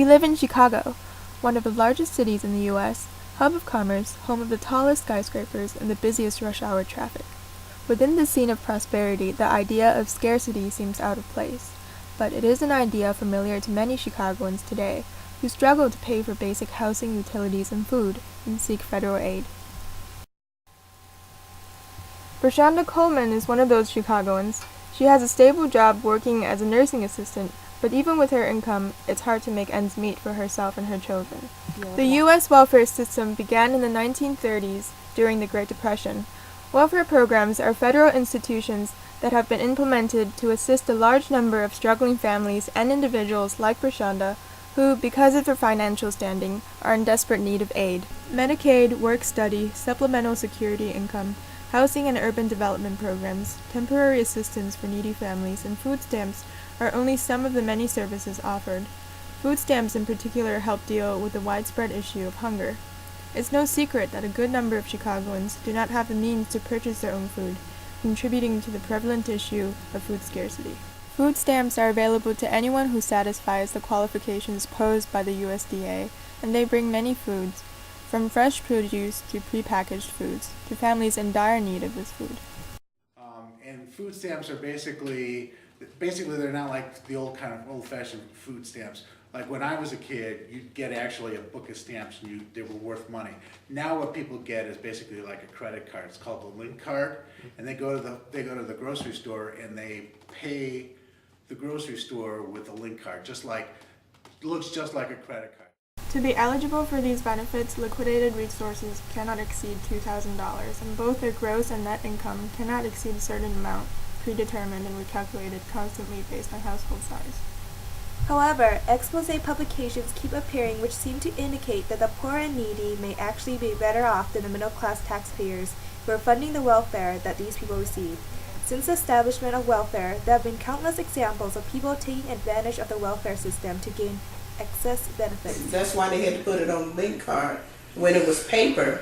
We live in Chicago, one of the largest cities in the U.S., hub of commerce, home of the tallest skyscrapers and the busiest rush hour traffic. Within this scene of prosperity, the idea of scarcity seems out of place, but it is an idea familiar to many Chicagoans today, who struggle to pay for basic housing, utilities, and food, and seek federal aid. Prashanda Coleman is one of those Chicagoans. She has a stable job working as a nursing assistant, but even with her income, it's hard to make ends meet for herself and her children. The U.S. welfare system began in the 1930s during the Great Depression. Welfare programs are federal institutions that have been implemented to assist a large number of struggling families and individuals like Prashanda, who, because of their financial standing, are in desperate need of aid. Medicaid, work-study, supplemental security income, housing and urban development programs, temporary assistance for needy families, and food stamps are only some of the many services offered. Food stamps in particular help deal with the widespread issue of hunger. It's no secret that a good number of Chicagoans do not have the means to purchase their own food, contributing to the prevalent issue of food scarcity. Food stamps are available to anyone who satisfies the qualifications posed by the USDA, and they bring many foods, from fresh produce to prepackaged foods, to families in dire need of this food. And food stamps are basically they're not like the old kind of old-fashioned food stamps. Like when I was a kid, you'd get actually a book of stamps and they were worth money. Now what people get is basically like a credit card. It's called the link card, and they go to the grocery store and they pay the grocery store with a link card, looks just like a credit card. To be eligible for these benefits, liquidated resources cannot exceed $2,000, and both their gross and net income cannot exceed a certain amount, predetermined and recalculated constantly based on household size. However, expose publications keep appearing which seem to indicate that the poor and needy may actually be better off than the middle-class taxpayers who are funding the welfare that these people receive. Since the establishment of welfare, there have been countless examples of people taking advantage of the welfare system to gain excess benefits. That's why they had to put it on the link card. When it was paper,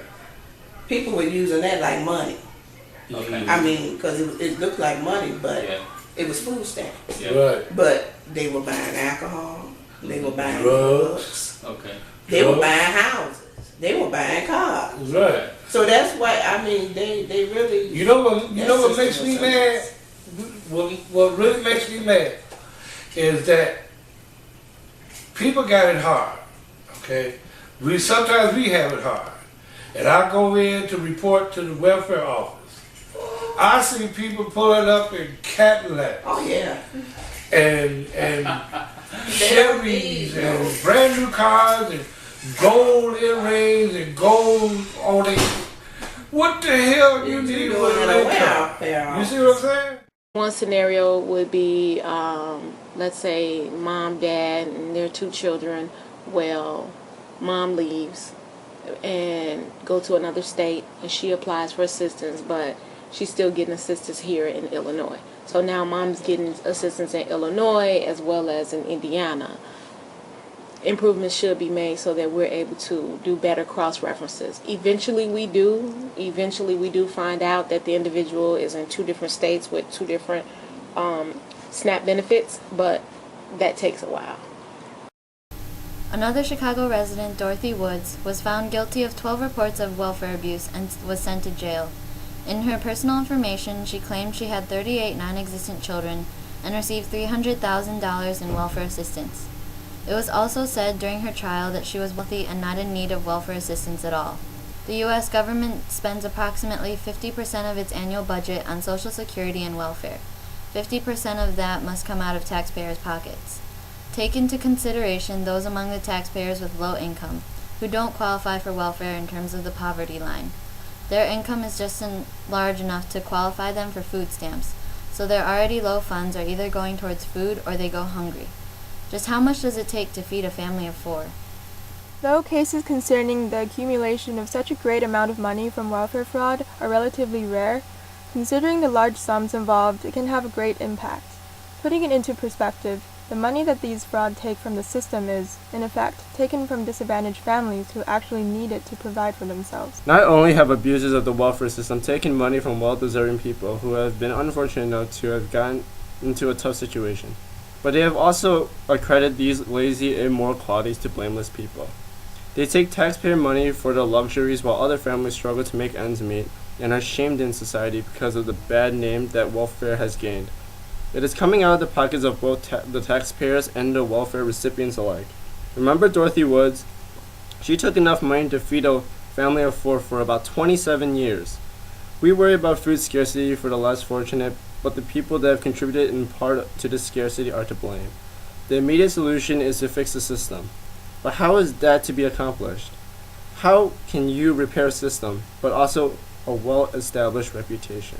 people were using that like money. Okay. I mean, because it looked like money, but it was food stamps. Yeah. Right. But they were buying alcohol, they were buying Drugs. Okay. they were buying houses, they were buying cars. Right. So that's why, I mean, they really... You know what makes me mad? What really makes me mad is that people got it hard, okay? Sometimes we have it hard. And I go in to report to the welfare office. I see people pulling up in Cadillacs. Oh, yeah. And Chevys and brand new cars and gold earrings and gold on it. What the hell you need with a welfare? You see what I'm saying? One scenario would be, let's say mom, dad, and their 2 children. Well, mom leaves and go to another state and she applies for assistance, but she's still getting assistance here in Illinois. So now mom's getting assistance in Illinois as well as in Indiana. Improvements should be made so that we're able to do better cross-references. Eventually we do find out that the individual is in 2 different states with 2 different SNAP benefits, but that takes a while. Another Chicago resident, Dorothy Woods, was found guilty of 12 reports of welfare abuse and was sent to jail. In her personal information, she claimed she had 38 non-existent children and received $300,000 in welfare assistance. It was also said during her trial that she was wealthy and not in need of welfare assistance at all. The U.S. government spends approximately 50% of its annual budget on Social Security and welfare. 50% of that must come out of taxpayers' pockets. Take into consideration those among the taxpayers with low income, who don't qualify for welfare in terms of the poverty line. Their income is just large enough to qualify them for food stamps, so their already low funds are either going towards food or they go hungry. Just how much does it take to feed a family of 4? Though cases concerning the accumulation of such a great amount of money from welfare fraud are relatively rare, considering the large sums involved, it can have a great impact. Putting it into perspective, the money that these fraud take from the system is, in effect, taken from disadvantaged families who actually need it to provide for themselves. Not only have abusers of the welfare system taken money from well-deserving people who have been unfortunate enough to have gotten into a tough situation, But they have also accredited these lazy, immoral qualities to blameless people. They take taxpayer money for their luxuries while other families struggle to make ends meet and are shamed in society because of the bad name that welfare has gained. It is coming out of the pockets of both the taxpayers and the welfare recipients alike. Remember Dorothy Woods? She took enough money to feed a family of 4 for about 27 years. We worry about food scarcity for the less fortunate, but the people that have contributed in part to this scarcity are to blame. The immediate solution is to fix the system. But how is that to be accomplished? How can you repair a system, but also a well-established reputation?